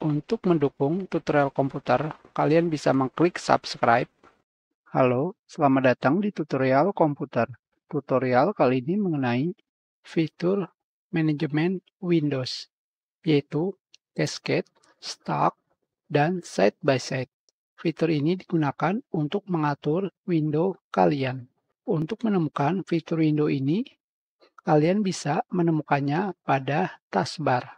Untuk mendukung tutorial komputer, kalian bisa mengklik subscribe. Halo, selamat datang di tutorial komputer. Tutorial kali ini mengenai fitur manajemen Windows, yaitu Cascade, Stack, dan Side by Side. Fitur ini digunakan untuk mengatur window kalian. Untuk menemukan fitur window ini, kalian bisa menemukannya pada taskbar.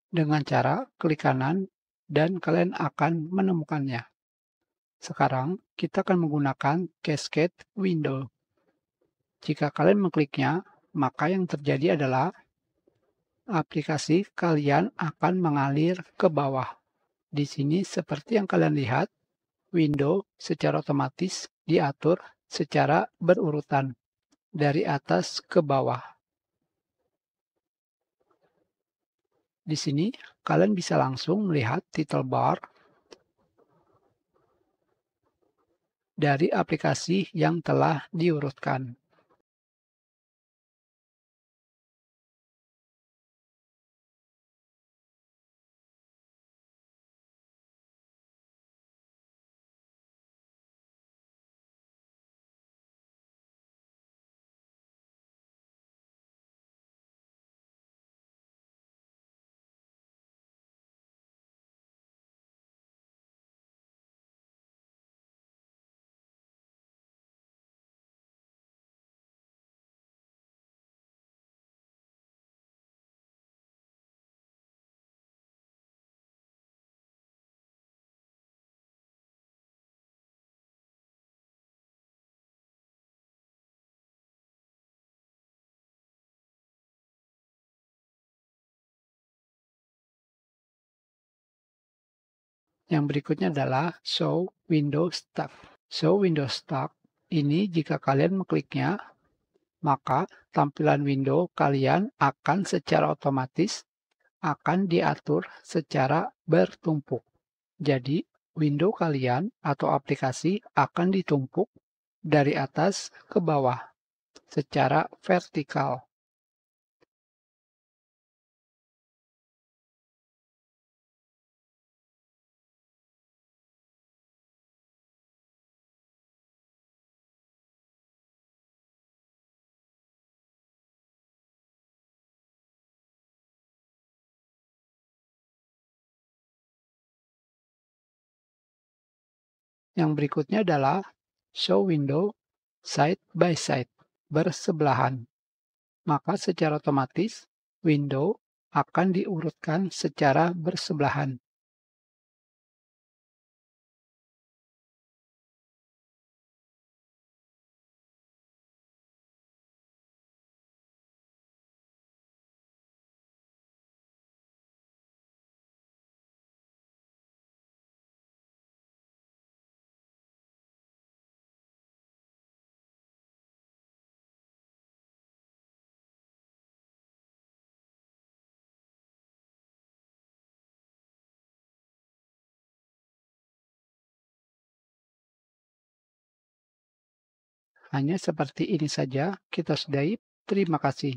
Dengan cara klik kanan dan kalian akan menemukannya. Sekarang kita akan menggunakan Cascade Window. Jika kalian mengkliknya, maka yang terjadi adalah aplikasi kalian akan mengalir ke bawah. Di sini seperti yang kalian lihat, window secara otomatis diatur secara berurutan dari atas ke bawah. Di sini kalian bisa langsung melihat title bar dari aplikasi yang telah diurutkan. Yang berikutnya adalah Show Windows Stack. Show Windows Stack ini jika kalian mengkliknya, maka tampilan window kalian akan secara otomatis akan diatur secara bertumpuk. Jadi, window kalian atau aplikasi akan ditumpuk dari atas ke bawah secara vertikal. Yang berikutnya adalah Show Window Side by Side, bersebelahan. Maka secara otomatis window akan diurutkan secara bersebelahan. Hanya seperti ini saja kita sudahi. Terima kasih.